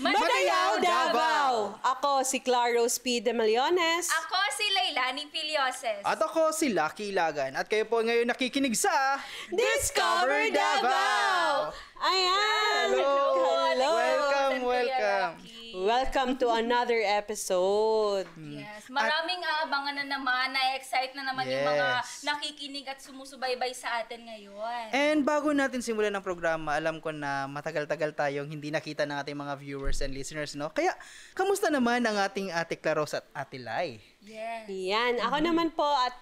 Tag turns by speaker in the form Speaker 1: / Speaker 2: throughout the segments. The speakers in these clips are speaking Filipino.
Speaker 1: Madayaw, Davao! Ako si Claros P. De Meliones.
Speaker 2: Ako si Lailani Pilioses.
Speaker 3: At ako si Lucky Ilagan. At kayo po ngayon nakikinig sa
Speaker 1: Discover Davao! Ayan!
Speaker 3: Hello!
Speaker 1: Hello!
Speaker 3: Welcome!
Speaker 1: Welcome to another episode.
Speaker 2: Yes, maraming aabangan na naman, na-excite na naman yung mga nakikinig at sumusubaybay sa atin ngayon.
Speaker 3: And bago natin simulan ng programa, alam ko na matagal-tagal tayong hindi nakita ng ating mga viewers and listeners, no? Kaya, kamusta naman ang ating Ate Claros at Ate Lai?
Speaker 2: Yes.
Speaker 1: Yan. Ako naman po at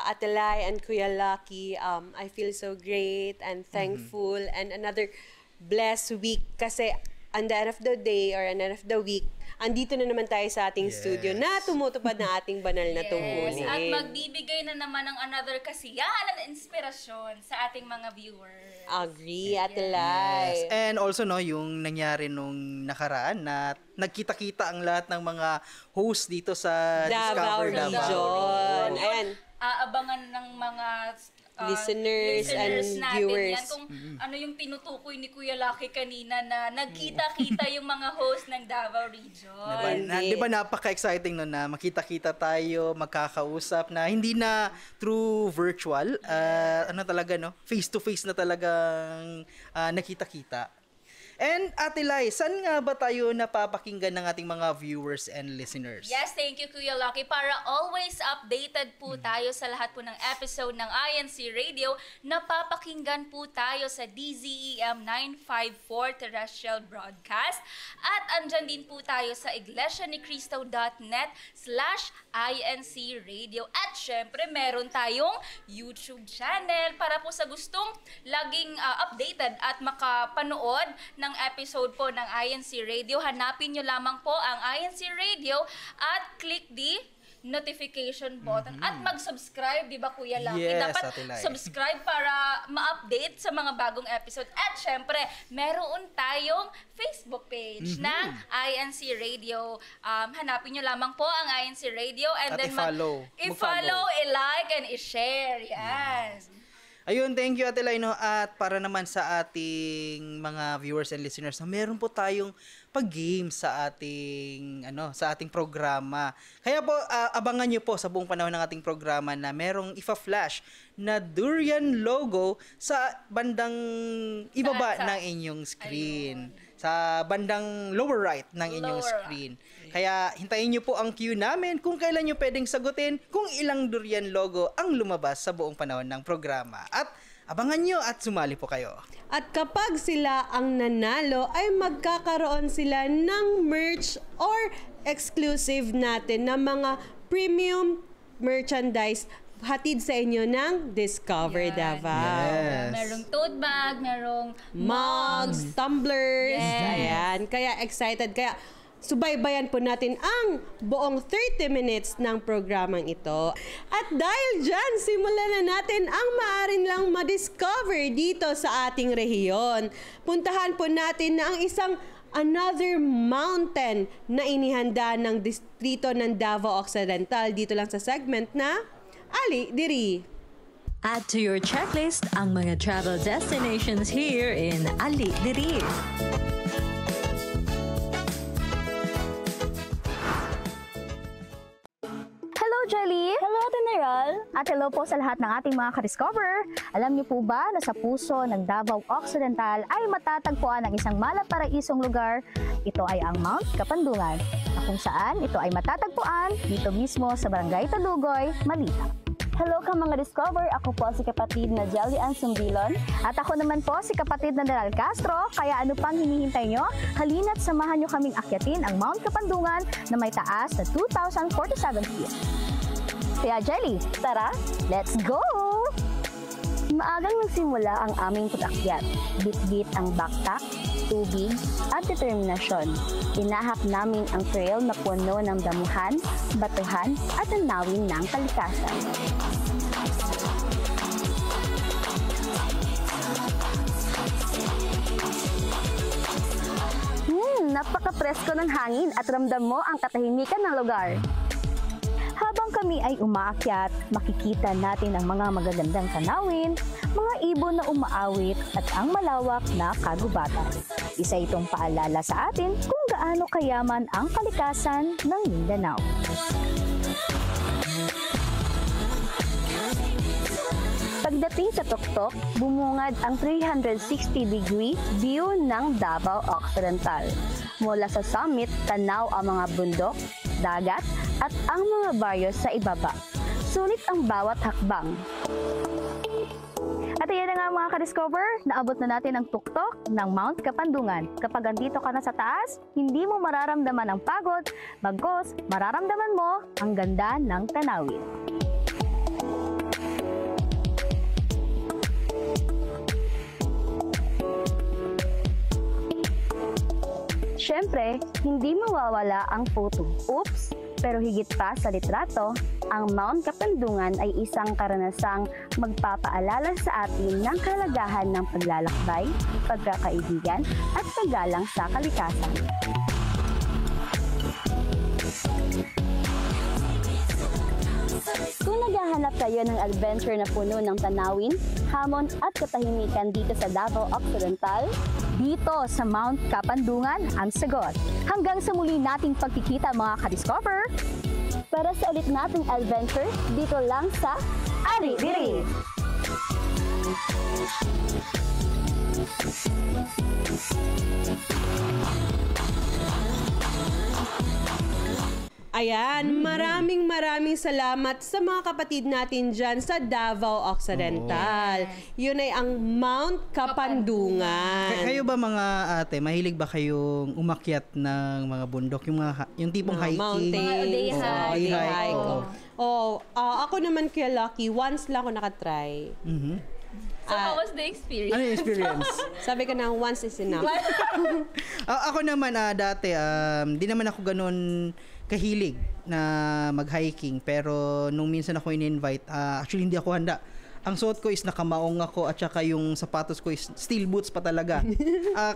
Speaker 1: Ate Lai and Kuya Lucky, I feel so great and thankful and another blessed week kasi on the end of the day or on the end of the week, andito na naman tayo sa ating studio na tumutupad na ating banal na tungkulin.
Speaker 2: At magbibigay na naman ng another kasiyahan at inspirasyon sa ating mga viewers.
Speaker 1: Agree, Ate Lai.
Speaker 3: Yes. And also, no, yung nangyari nung nakaraan na nagkita-kita ang lahat ng mga host dito sa
Speaker 1: Davao
Speaker 3: Discover Davao.
Speaker 1: Region. Ayan.
Speaker 2: Aabangan ng mga
Speaker 1: listeners and
Speaker 2: natin
Speaker 1: viewers.
Speaker 2: yan, kung ano yung tinutukoy ni Kuya Lucky kanina na nagkita-kita yung mga host ng Davao Region.
Speaker 3: Di ba napaka-exciting no na makita-kita tayo, magkakausap na hindi na through virtual, ano talaga no, face-to-face na talagang nakita-kita. And Ate Lai, saan nga ba tayo napapakinggan ng ating mga viewers and listeners?
Speaker 2: Yes, thank you Kuya Lucky. Para always updated po tayo sa lahat po ng episode ng INC Radio, napapakinggan po tayo sa DZEM 954 terrestrial broadcast. At andyan din po tayo sa iglesianicristo.net/INC Radio. At syempre, meron tayong YouTube channel para po sa gustong laging updated at makapanood ng episode po ng INC Radio. Hanapin nyo lamang po ang INC Radio at click the notification button at mag-subscribe, di ba Kuya Lucky?
Speaker 3: Yes,
Speaker 2: dapat subscribe para ma-update sa mga bagong episode. At syempre, meron tayong Facebook page ng INC Radio. Hanapin nyo lamang po ang INC Radio and
Speaker 3: at
Speaker 2: then
Speaker 3: i-follow,
Speaker 2: i-like and i-share. Yes.
Speaker 3: Ayun, thank you Ate Lai, no? At para naman sa ating mga viewers and listeners, meron po tayong pag-game sa ating programa. Kaya po abangan niyo po sa buong panahon ng ating programa na merong ifa-flash na durian logo sa bandang ibaba ng inyong screen. Ayun. Sa bandang lower right ng inyong screen. Kaya hintayin nyo po ang cue namin kung kailan nyo pwedeng sagutin kung ilang durian logo ang lumabas sa buong panahon ng programa. At abangan nyo at sumali po kayo.
Speaker 1: At kapag sila ang nanalo, ay magkakaroon sila ng merch or exclusive natin na mga premium merchandise hatid sa inyo ng Discover Davao.
Speaker 3: Yes.
Speaker 2: Merong tote bag, merong
Speaker 1: mugs, tumblers. Ayan. Kaya excited. Kaya subaybayan po natin ang buong 30 minutes ng programang ito. At dahil dyan, simulan na natin ang maaring lang ma-discover dito sa ating rehiyon. Puntahan po natin na ang isang another mountain na inihanda ng distrito ng Davao Occidental dito lang sa segment na Ali Diri.
Speaker 4: Add to your checklist ang mga travel destinations here in Ali Diri.
Speaker 5: Hello, Jelly! Hello, General! At hello po sa lahat ng ating mga ka-discover. Alam niyo po ba na sa puso ng Davao Occidental ay matatagpuan ang isang malaparaisong lugar? Ito ay ang Mount Kapandungan, na kung saan ito ay matatagpuan dito mismo sa Barangay Talugoy, Malita. Hello ka mga discover, ako po si kapatid na Jelly Ann Sumbilon. At ako naman po si kapatid na Daryl Castro, kaya ano pang hinihintay nyo? Halina't samahan nyo kaming akyatin ang Mount Kapandungan na may taas na 2,047 feet. Kaya Jelly, tara, let's go! Maagang nagsimula ang aming pag-akyat. Bit-bit ang backpack, tubig at determinasyon. Inahak namin ang trail na puno ng damuhan, batuhan at tanawin ng kalikasan. Napaka-presko ng hangin at ramdam mo ang katahimikan ng lugar. Habang kami ay umaakyat, makikita natin ang mga magagandang tanawin, mga ibon na umaawit at ang malawak na kagubatan. Isa itong paalala sa atin kung gaano kayaman ang kalikasan ng Mindanao. Pagdating sa tuktok, bumungad ang 360-degree view ng Davao Occidental. Mula sa summit, tanaw ang mga bundok, dagat, at ang mga baryo sa ibaba. Sulit ang bawat hakbang. At ayan na nga mga ka-discover, naabot na natin ang tuktok ng Mount Kapandungan. Kapag andito ka na sa taas, hindi mo mararamdaman ang pagod, bagkus mararamdaman mo ang ganda ng tanawin. Siyempre, hindi mawawala ang photo. Oops! Pero higit pa sa litrato, ang Mount Kapandungan ay isang karanasang magpapaalala sa atin ng kahalagahan ng paglalakbay, pagkakaibigan, at paggalang sa kalikasan. Kung naghahanap kayo ng adventure na puno ng tanawin, hamon at katahimikan dito sa Davao Occidental, dito sa Mount Kapandungan ang sagot. Hanggang sa muli nating pagkikita mga ka-discover, para sa ulit nating adventure dito lang sa Ari-Diri!
Speaker 1: Ayan, maraming salamat sa mga kapatid natin dyan sa Davao Occidental. Yun ay ang Mount Kapandungan.
Speaker 3: Kayo ba mga ate, mahilig ba kayong umakyat ng mga bundok? Yung tipong hiking?
Speaker 1: Mountains.
Speaker 2: Day hike.
Speaker 1: Day hike.
Speaker 3: Oo.
Speaker 1: Ako naman kaya lucky, once lang ako nakatry.
Speaker 2: So, how was the experience?
Speaker 3: Ano yung experience?
Speaker 1: Sabi ka na, once is enough.
Speaker 3: Ako naman dati, di naman ako ganun kahilig na mag-hiking, pero nung minsan ako in-invite, actually hindi ako handa. Ang suot ko is nakamaong ako at saka yung sapatos ko is steel boots pa talaga.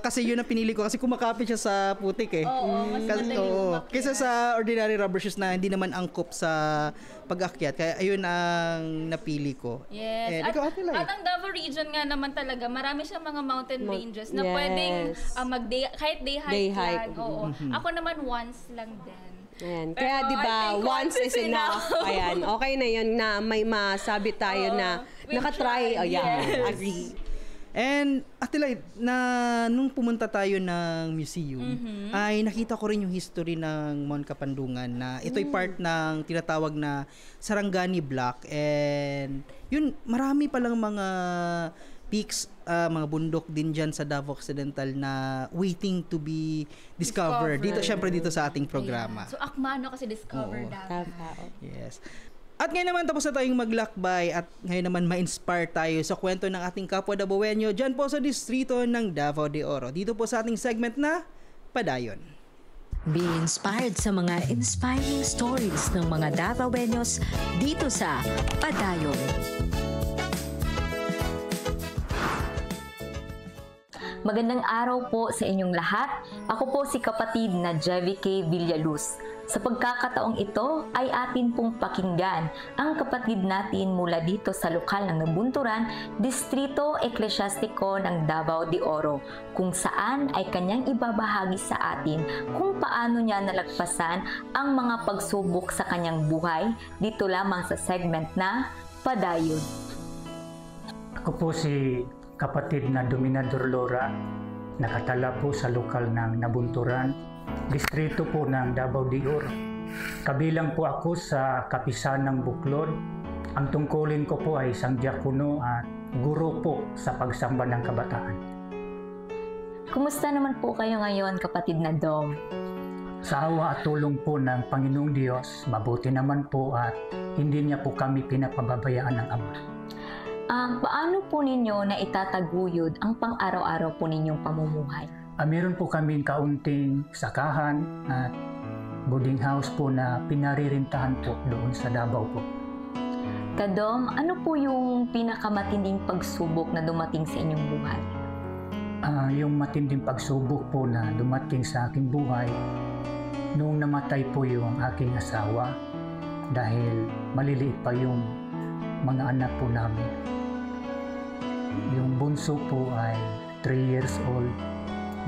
Speaker 3: Kasi yun ang pinili ko kasi kumakapit siya sa putik eh.
Speaker 2: Oo, mas madaling umakyat.
Speaker 3: Kaysa sa ordinary rubber shoes na hindi naman angkop sa pag-akyat. Kaya ayun ang napili ko.
Speaker 2: Yes.
Speaker 3: Ikaw, Ate Lai?
Speaker 2: At ang Davao region nga naman talaga, marami siyang mga mountain ranges na
Speaker 1: yes.
Speaker 2: pwedeng kahit day hike,
Speaker 1: Day hike.
Speaker 2: yan. Oo. Ako naman once lang din.
Speaker 1: Ayan.
Speaker 2: Pero
Speaker 1: Kaya di
Speaker 2: I
Speaker 1: ba,
Speaker 2: think
Speaker 1: once is enough. Ayan, okay na yun na may masabi tayo na
Speaker 2: we've
Speaker 1: nakatry.
Speaker 2: tried.
Speaker 1: Oh, yeah,
Speaker 2: Yes.
Speaker 1: agree.
Speaker 3: And Ate Lai, nung pumunta tayo ng museum, ay nakita ko rin yung history ng Mount Kapandungan na ito'y part ng tinatawag na Sarangani Block. And yun, marami palang mga peaks, mga bundok din dyan sa Davao Occidental na waiting to be discovered. Dito, syempre dito sa ating programa.
Speaker 2: Ayan. So, Akmano kasi discover Davao.
Speaker 3: Yes. At ngayon naman tapos na tayong maglakbay at ngayon naman ma-inspire tayo sa kwento ng ating kapwa Davaoenyo dyan po sa distrito ng Davao de Oro. Dito po sa ating segment na Padayon.
Speaker 4: Be inspired sa mga inspiring stories ng mga Davaoenyos dito sa Padayon.
Speaker 6: Magandang araw po sa inyong lahat. Ako po si kapatid na Jevi K. Villaluz. Sa pagkakataong ito ay atin pong pakinggan ang kapatid natin mula dito sa lokal ng Nabunturan, Distrito Eklesyastiko ng Davao de Oro, kung saan ay kanyang ibabahagi sa atin kung paano niya nalagpasan ang mga pagsubok sa kanyang buhay dito lamang sa segment na Padayon.
Speaker 7: Ako po si kapatid na Dominador Lora, nakatala po sa lokal ng Nabunturan, distrito po ng Davao de Oro. Kabilang po ako sa kapisan ng Buklod. Ang tungkulin ko po ay isang diakono at guro po sa pagsamba ng kabataan.
Speaker 6: Kumusta naman po kayo ngayon, kapatid na Dom?
Speaker 7: Sa awa at tulong po ng Panginoong Diyos, mabuti naman po at hindi niya po kami pinapababayaan ng Ama.
Speaker 6: Paano po ninyo na itataguyod ang pang-araw-araw po ninyong pamumuhay?
Speaker 7: Meron po kaming kaunting sakahan at boarding house po na pinaririntahan po doon sa Davao po.
Speaker 6: Kadom, ano po yung pinakamatinding pagsubok na dumating sa inyong buhay?
Speaker 7: Yung matinding pagsubok po na dumating sa aking buhay nung namatay po yung aking asawa dahil maliliit pa yung mga anak po namin. Yung bunso po ay 3 years old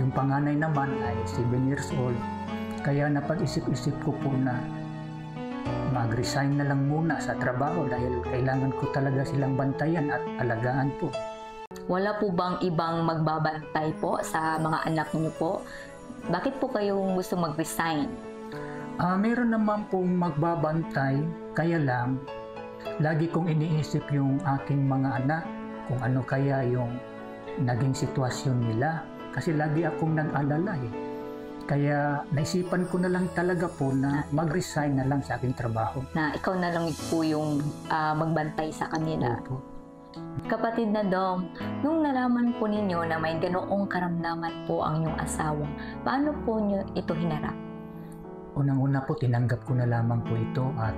Speaker 7: Yung panganay naman ay 7 years old. Kaya napag-isip-isip ko po na mag-resign na lang muna sa trabaho dahil kailangan ko talaga silang bantayan at alagaan po.
Speaker 6: Wala po bang ibang magbabantay po sa mga anak niyo po? Bakit po kayo gusto mag-resign?
Speaker 7: Meron naman pong magbabantay, kaya lang lagi kong iniisip yung aking mga anak kung ano kaya yung naging sitwasyon nila. Kasi lagi akong nag-alala eh. Kaya naisipan ko na lang talaga po na mag-resign na lang sa aking trabaho.
Speaker 6: Na ikaw na lang po yung magbantay sa kanila.
Speaker 7: Opo.
Speaker 6: Kapatid na Dom, nung nalaman po ninyo na may ganoong karamdaman po ang inyong asawa, paano po nyo ito hinarap?
Speaker 7: Unang-una po, tinanggap ko na lamang po ito at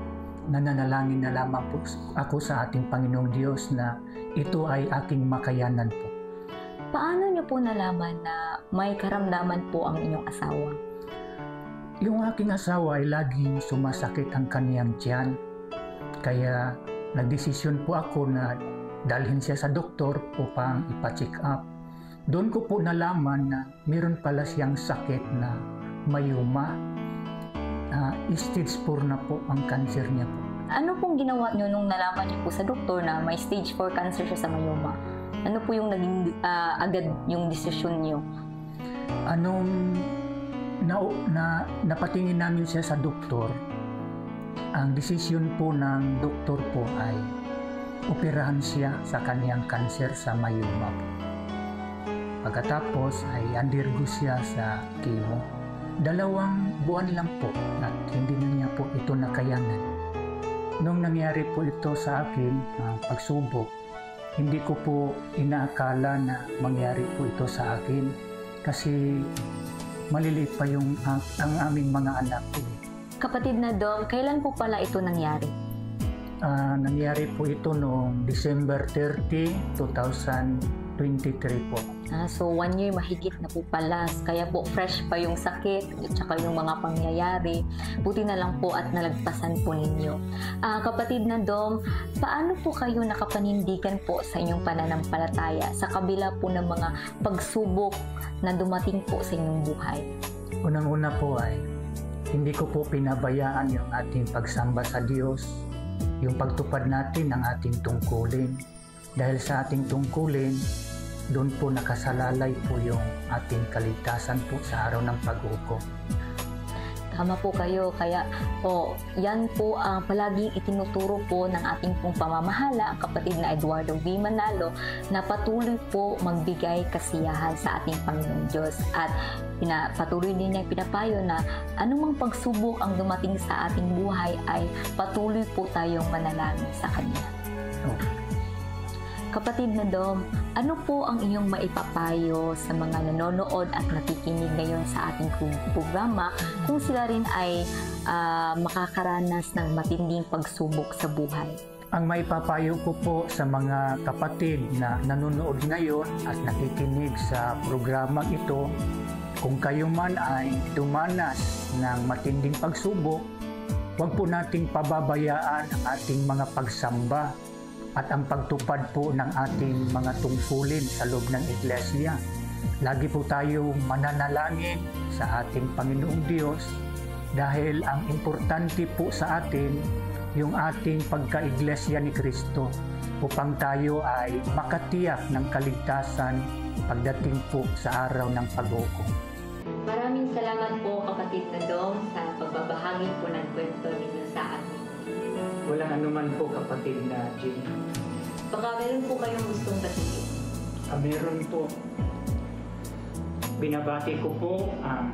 Speaker 7: nananalangin na lamang po ako sa ating Panginoong Diyos na ito ay aking makayanan po.
Speaker 6: Paano nyo po nalaman na may karamdaman po ang inyong asawa?
Speaker 7: Yung aking asawa ay laging sumasakit ang kaniyang tiyan. Kaya nagdesisyon po ako na dalhin siya sa doktor upang ipa-check up. Doon ko po nalaman na meron pala siyang sakit na myoma. Stage 4 na po ang cancer niya po.
Speaker 6: Ano pong ginawa nyo nung nalaman nyo po sa doktor na may stage 4 cancer siya sa myoma? Ano po yung naging agad yung desisyon nyo?
Speaker 7: Napatingin namin siya sa doktor, ang desisyon po ng doktor po ay operahan siya sa kaniyang cancer sa myoma po. Pagkatapos ay undergo siya sa chemo. 2 buwan lang po at hindi na niya po ito nakayanan. Nung nangyari po ito sa akin, ang pagsubok, hindi ko po inaakala na mangyari po ito sa akin kasi maliliit pa ang aming mga anak po.
Speaker 6: Kapatid na Dom, kailan po pala ito nangyari?
Speaker 7: Nangyari po ito noong December 30, 2023 po.
Speaker 6: So 1 year mahigit na po pala. Kaya po fresh pa yung sakit at saka yung mga pangyayari. Buti na lang po at nalagpasan po ninyo. Kapatid na Dom, paano po kayo nakapanindigan po sa inyong pananampalataya sa kabila po ng mga pagsubok na dumating po sa inyong buhay?
Speaker 7: Unang-una po ay hindi ko po pinabayaan yung ating pagsamba sa Diyos, yung pagtupad natin ng ating tungkulin. Dahil sa ating tungkulin, doon po nakasalalay po yung ating kaligtasan po sa araw ng pag-uko.
Speaker 6: Tama po kayo. Kaya po, yan po ang palaging itinuturo po ng ating pong pamamahala, ang kapatid na Eduardo V. Manalo, na patuloy po magbigay kasiyahan sa ating Panginoong Diyos. At patuloy din niya pinapayo na anumang pagsubok ang dumating sa ating buhay ay patuloy po tayong manalangin sa Kanya. Kapatid na Dom, ano po ang inyong maipapayo sa mga nanonood at nakikinig ngayon sa ating programa kung sila rin ay makakaranas ng matinding pagsubok sa buhay?
Speaker 7: Ang maipapayo ko po sa mga kapatid na nanonood ngayon at nakikinig sa programang ito, kung kayo man ay dumanas ng matinding pagsubok, huwag po nating pababayaan ang ating mga pagsamba at ang pagtupad po ng ating mga tungkulin sa loob ng iglesia. Lagi po tayo mananalangin sa ating Panginoong Diyos dahil ang importante po sa atin yung ating pagka-iglesia ni Kristo upang tayo ay makatiyak ng kaligtasan pagdating po sa araw ng pag-uko.
Speaker 6: Maraming salamat po kapatid na Dom sa pagbabahagi po ng kwento ninyo sa amin.
Speaker 7: Walang anuman po kapatid na Jim.
Speaker 6: Baka meron po kayong gustong batiin.
Speaker 7: Meron po. Binabati ko po ang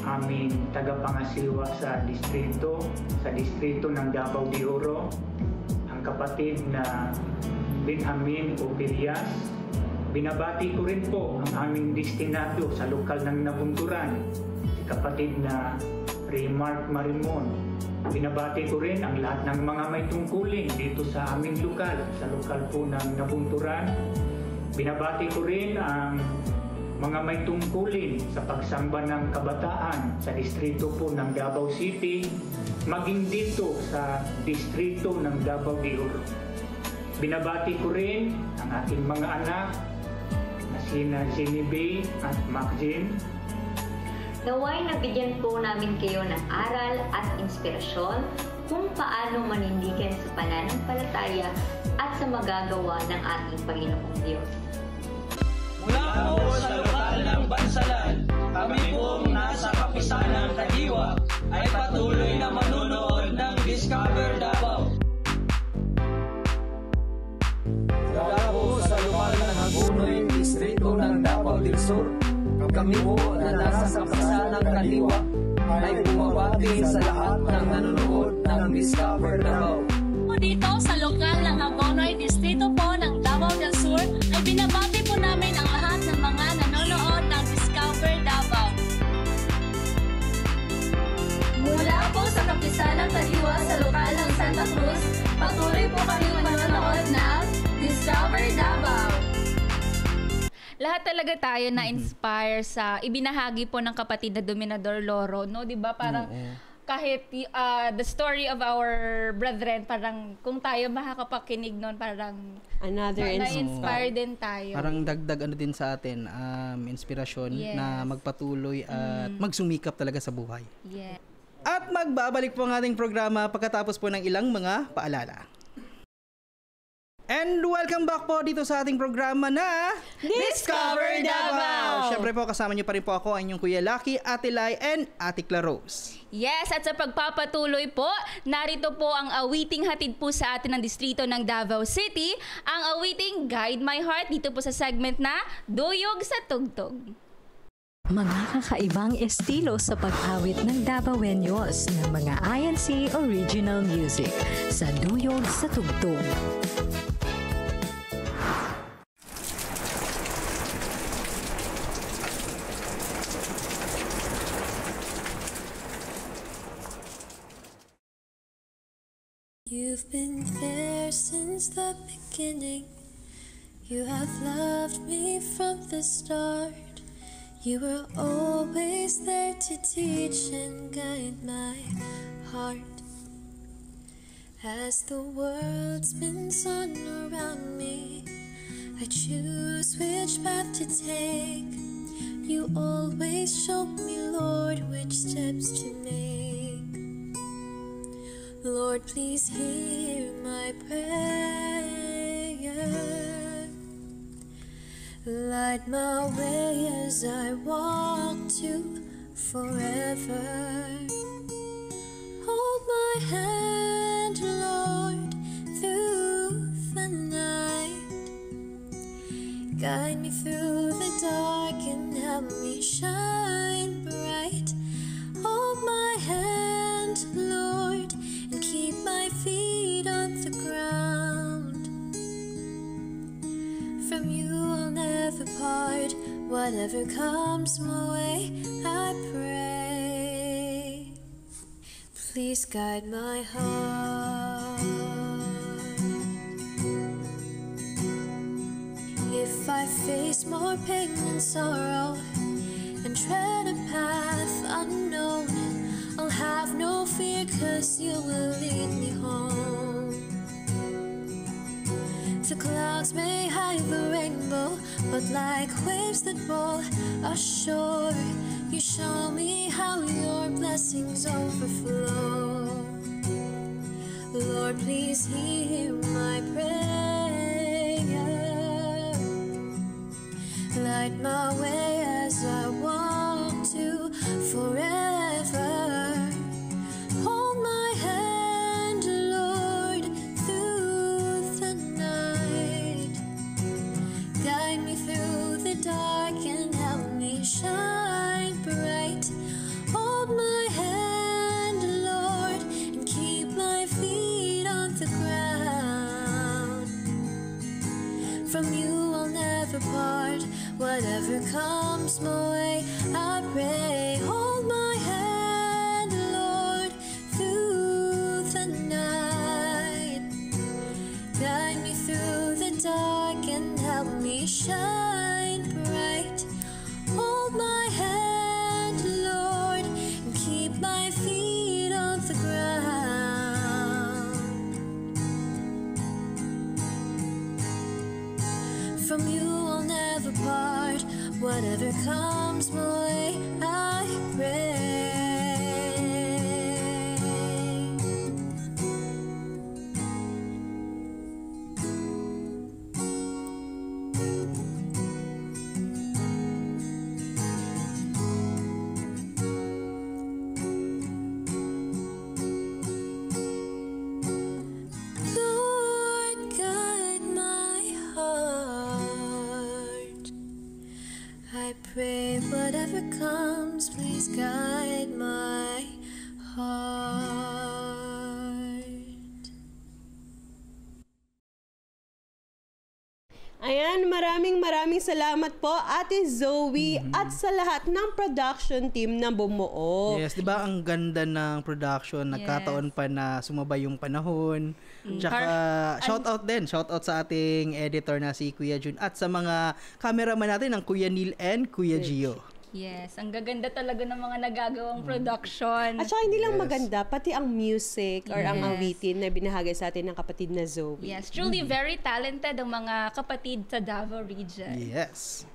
Speaker 7: aming tagapangasiwa sa distrito ng Davao de Oro, ang kapatid na Benjamin Operias. Binabati ko rin po ang aming destinado sa lokal ng Nabunturan, si kapatid na Remark Marimon. Binabati ko rin ang lahat ng mga may tungkulin dito sa aming lokal, sa lokal po ng Nabunturan. Binabati ko rin ang mga may tungkulin sa pagsamba ng kabataan sa distrito po ng Davao City, maging dito sa distrito ng Davao de Oro. Binabati ko rin ang ating mga anak na si sina Jenny Bay at Macjin.
Speaker 6: Naway nabigyan po namin kayo ng aral at inspirasyon kung paano manindigan sa pananampalataya at sa magagawa ng ating Panginoong Diyos.
Speaker 8: Mula po sa lokal ng Bansalan, kami pong nasa Kapisanan Kadiwa ay patuloy na manunood ng Discover Davao.
Speaker 9: Mula po sa lokal ng Hagonoy, Distrito ng Davao del Sur, kami po na nasa Kapisanan Kadiwa ay bumabati sa lahat ng nanonood ng Discover Davao.
Speaker 10: Dito sa lokal ng Hagonoy, Distrito po ng Davao del Sur, ay binabati po namin ang lahat ng mga nanonood ng Discover Davao.
Speaker 11: Mula po sa Kapisanan Kadiwa sa lokal ng Santa Cruz, patuloy po kami manonood ng Discover Davao.
Speaker 2: Lahat talaga tayo na-inspire sa ibinahagi po ng kapatid na Dominador Loro, no? 'Di ba? Parang kahit the story of our brethren, parang kung tayo makakapakinig noon, parang na-inspire din tayo.
Speaker 3: Parang dagdag din sa atin, inspirasyon na magpatuloy at magsumikap talaga sa buhay.
Speaker 2: Yeah.
Speaker 3: At magbabalik po ang ating programa pagkatapos po ng ilang mga paalala. And welcome back po dito sa ating programa na
Speaker 1: Discover Davao!
Speaker 3: Siyempre po kasama niyo pa rin po ako, ang inyong Kuya Lucky, Ate Lai, and Ate Clarose.
Speaker 2: Yes, at sa pagpapatuloy po, narito po ang awiting hatid po sa atin ng distrito ng Davao City, ang awiting Guide My Heart dito po sa segment na Duyog sa Tugtog.
Speaker 4: Mga kakaibang estilo sa pag-awit ng Davaoenos ng mga INC Original Music sa Duyog sa Tugtog.
Speaker 12: You've been there since the beginning. You have loved me from the start. You were always there to teach and guide my heart. As the world spins on around me, I choose which path to take. You always show me, Lord, which steps to make. Lord, please hear my prayer. Light my way as I walk to forever. Hold my hand, Lord, through the night. Guide me through the dark and help me shine bright. Hold my hand, Lord, and keep my feet on the ground. From you I'll never part. Whatever comes my way, I pray. Please guide my heart. If I face more pain and sorrow and tread a path unknown, I'll have no fear, 'cause you will lead me home. The clouds may hide the rainbow, but like waves that roll ashore, you show me how your blessings overflow. Lord, please hear my prayer. Light my way as I walk to forever. Hold my hand, Lord, through the night. Guide me through the dark and help me shine bright. Hold my hand, Lord, and keep my feet on the ground. From you I'll never part. Whatever comes my way, I pray. Hold my hand, Lord, through the night. Guide me through the dark and help me shine bright. Hold my hand, Lord, and keep my feet on the ground. From you I'll never apart. Whatever comes my way, I pray. Lord, guide my heart. I pray whatever comes, please guide my heart.
Speaker 1: Ayan, maraming salamat po Ate Zoe at sa lahat ng production team na bumuo.
Speaker 3: Yes, 'di ba ang ganda ng production, nagkataon pa na sumabay yung panahon. Tsaka shout out sa ating editor na si Kuya Jun at sa mga cameraman natin ng Kuya Neil and Kuya Gio.
Speaker 2: Yes, ang gaganda talaga ng mga nagagawang production.
Speaker 1: At saka hindi lang maganda, pati ang music or ang awitin na binahagi sa atin ng kapatid na Zoe.
Speaker 2: Yes, truly very talented ang mga kapatid sa Davao region.
Speaker 3: Yes.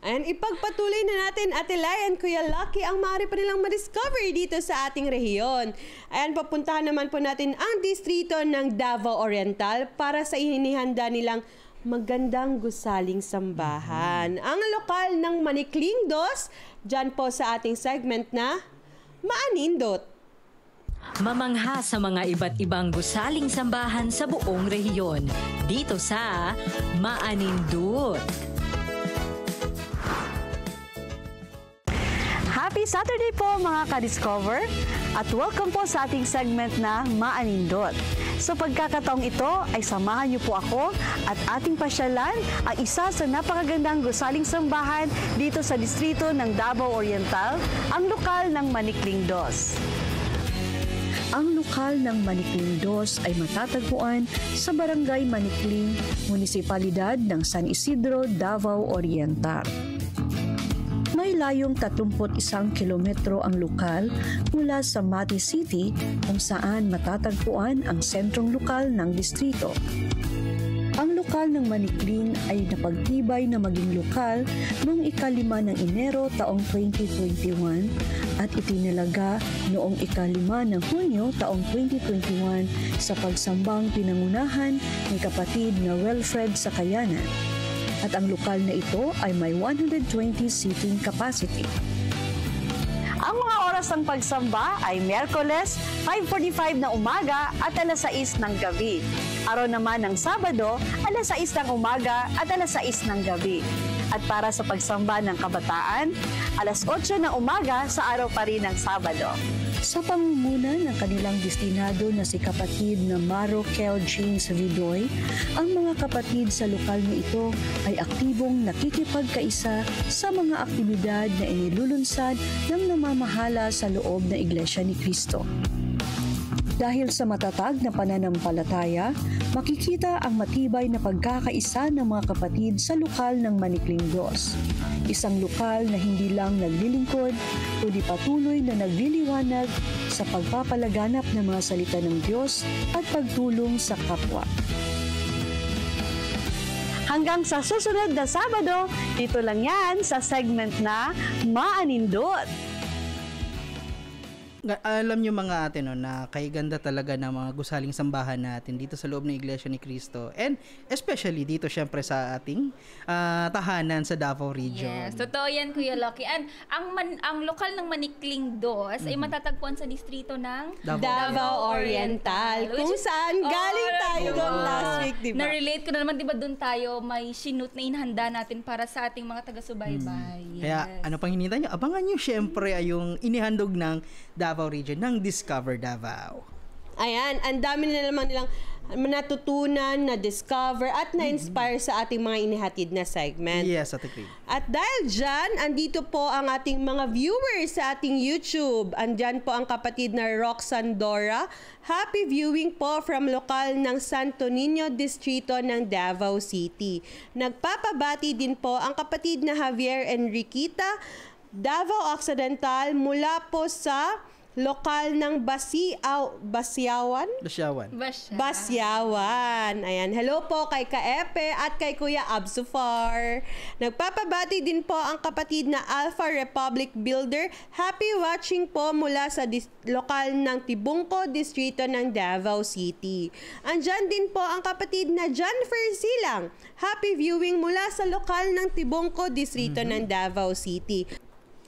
Speaker 1: And ipagpatuloy na natin, Ate Lai and Kuya Lucky, ang maaari pa nilang ma-discover dito sa ating rehiyon. Ayan, papuntahan naman po natin ang distrito ng Davao Oriental para sa inihanda nilang magandang gusaling sambahan. Ang lokal ng Manikling Dos, dyan po sa ating segment na Maanindot.
Speaker 4: Mamangha sa mga iba't ibang gusaling sambahan sa buong rehiyon. Dito sa Maanindot.
Speaker 13: Happy Saturday po mga ka-discover at welcome po sa ating segment na Maanindot. Sa pagkakataong ito ay samahan niyo po ako at ating pasyalan ang isa sa napakagandang gusaling sambahan dito sa distrito ng Davao Oriental, ang lokal ng Manikling Dos.
Speaker 14: Ang lokal ng Manikling Dos ay matatagpuan sa Barangay Manikling, Munisipalidad ng San Isidro, Davao Oriental. May layong 31 kilometro ang lokal mula sa Mati City kung saan matatagpuan ang sentrong lokal ng distrito. Ang lokal ng Manikling ay napagtibay na maging lokal noong 5 ng Enero taong 2021 at itinalaga noong 5 ng Hunyo taong 2021 sa pagsambang pinangunahan ni kapatid na Wilfred Sakayanan. At ang lokal na ito ay may 120 seating capacity.
Speaker 13: Ang mga oras ng pagsamba ay Miyerkules, 5:45 ng umaga at 6:00 ng gabi. Araw naman ng Sabado, 6:00 ng umaga at 6:00 ng gabi. At para sa pagsamba ng kabataan, 8:00 ng umaga sa araw pa rin ng Sabado.
Speaker 14: Sa pangunguna ng kanilang destinado na si kapatid na Maro Kel James Vidoy, ang mga kapatid sa lokal na ito ay aktibong nakikipagkaisa sa mga aktibidad na inilulunsad ng namamahala sa loob ng Iglesia ni Cristo. Dahil sa matatag na pananampalataya, makikita ang matibay na pagkakaisa ng mga kapatid sa lokal ng Manikling Dos. Isang lokal na hindi lang naglilingkod, kundi patuloy na nagliliwanag sa pagpapalaganap ng mga salita ng Diyos at pagtulong sa kapwa.
Speaker 13: Hanggang sa susunod na Sabado, dito lang yan sa segment na Maanindot.
Speaker 3: Alam nyo mga ate, no, na kay ganda talaga ng mga gusaling sambahan natin dito sa loob ng Iglesia ni Cristo, and especially dito syempre sa ating tahanan sa Davao region.
Speaker 2: Yes, totoo yan Kuya Lucky. And ang lokal ng Manikling Dos ay matatagpuan sa distrito ng
Speaker 1: Davao Oriental, kung saan galing tayo doon last week, diba?
Speaker 2: Na-relate ko na naman, diba, doon tayo may sinut na inhanda natin para sa ating mga taga-subaybay. Yes.
Speaker 3: Kaya ano pang hinihintay nyo? Abangan nyo syempre ay yung inihandog ng Davao region ng Discover Davao.
Speaker 1: Ayan, ang dami na naman nilang natutunan, na-discover at na-inspire sa ating mga inihatid na segment.
Speaker 3: Yes, Ate Queen.
Speaker 1: At dahil dyan, andito po ang ating mga viewers sa ating YouTube. Andyan po ang kapatid na Roxanne Dora. Happy viewing po from lokal ng Santo Niño Distrito ng Davao City. Nagpapabati din po ang kapatid na Javier Enriquita, Davao Occidental, mula po sa lokal ng Basyawan. Ayan. Hello po kay Kaepe at kay Kuya Absufar. Nagpapabati din po ang kapatid na Alpha Republic Builder. Happy watching po mula sa lokal ng Tibungco, distrito ng Davao City. Andyan din po ang kapatid na John Fersilang. Happy viewing mula sa lokal ng Tibungco, distrito ng Davao City.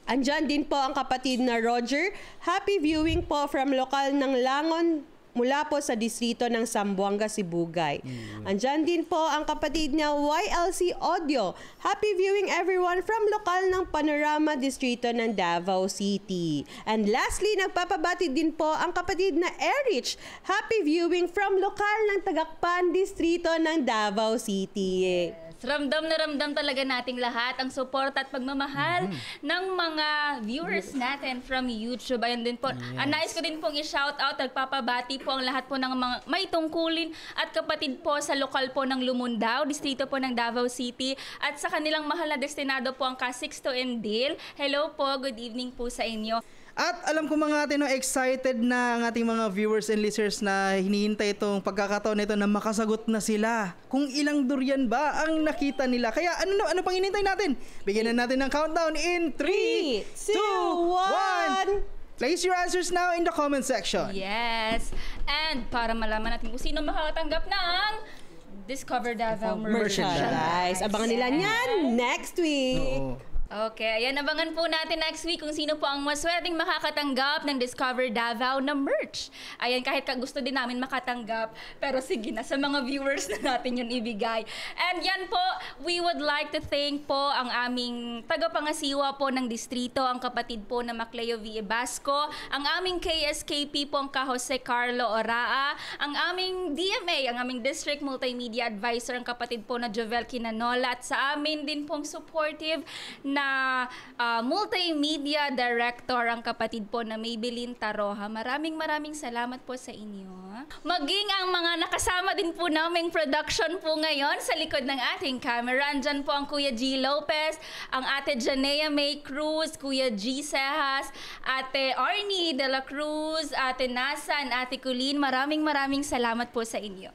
Speaker 1: Andyan din po ang kapatid na Roger. Happy viewing po from lokal ng Langon mula po sa distrito ng Zamboanga, Sibugay. Andyan din po ang kapatid na YLC Audio. Happy viewing everyone from lokal ng Panorama distrito ng Davao City. And lastly, nagpapabati din po ang kapatid na Erich. Happy viewing from lokal ng Tagakpan distrito ng Davao City.
Speaker 2: Ramdam na ramdam talaga nating lahat ang support at pagmamahal ng mga viewers natin from YouTube. Ayun din po. Nais ko din pong i-shoutout, nagpapabati po ang lahat po ng mga may tungkulin at kapatid po sa lokal po ng Lumundao, distrito po ng Davao City, at sa kanilang mahal na destinado po ang Casixto and Dale. Hello po, good evening po sa inyo.
Speaker 3: At alam ko mga atin, excited na ang ating mga viewers and listeners na hinihintay itong pagkakataon nito na makasagot na sila. Kung ilang durian ba ang nakita nila. Kaya ano pang hinihintay natin? Bigyan na natin ng countdown in 3, 2, 1. Place your answers now in the comment section.
Speaker 2: Yes. And para malaman natin kung sino makakatanggap ng Discover Davao merchandise.
Speaker 1: Abangan nila yan next week.
Speaker 2: Okay, ayan, abangan po natin next week kung sino po ang maswerteng makakatanggap ng Discover Davao na merch. Ayan, kahit gusto din namin makatanggap, pero sige na, sa mga viewers na natin yun ibigay. And yan po, we would like to thank po ang aming tagapangasiwa po ng distrito, ang kapatid po na Macleo V. Basco, ang aming KSKP po ang Jose Carlo Oraa, ang aming DMA, ang aming District Multimedia Advisor, ang kapatid po na Jovel Kinanola, at sa amin din pong supportive na multimedia director, ang kapatid po na Maybelline Taroha. Maraming salamat po sa inyo. Maging ang mga nakasama din po naming production po ngayon sa likod ng ating camera. Andyan po ang Kuya G. Lopez, ang Ate Janea May Cruz, Kuya G. Sehas, Ate Arnie De La Cruz, Ate Nasan, Ate Colleen. Maraming salamat po sa inyo.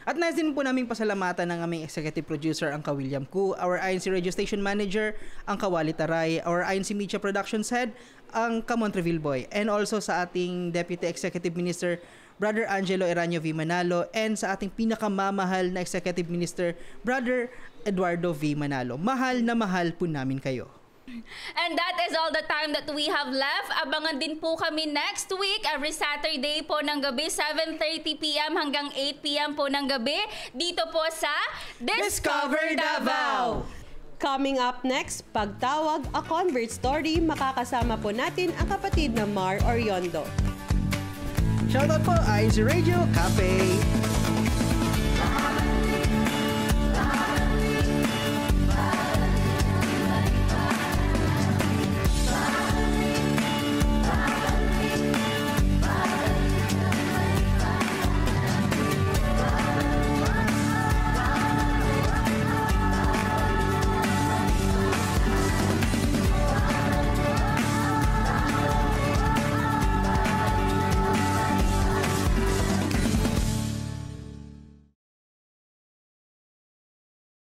Speaker 3: At nais din po namin pasalamatan ng aming executive producer, ang William Ku, our INC Radio Station Manager, ang Wally Taray, our INC Media Productions Head, ang Montreville Boy, and also sa ating Deputy Executive Minister, Brother Angelo Eranio V. Manalo, and sa ating pinakamamahal na Executive Minister, Brother Eduardo V. Manalo. Mahal na mahal po namin kayo.
Speaker 2: And that is all the time that we have left. Abangan din po kami next week, every Saturday po ng gabi, 7:30 p.m. hanggang 8 p.m. po ng gabi, dito po sa Discover Davao.
Speaker 1: Coming up next, Pagtawag, A Convert Story, makakasama po natin ang kapatid na Mar Oriondo.
Speaker 3: Shoutout po, INC Radio Cafe.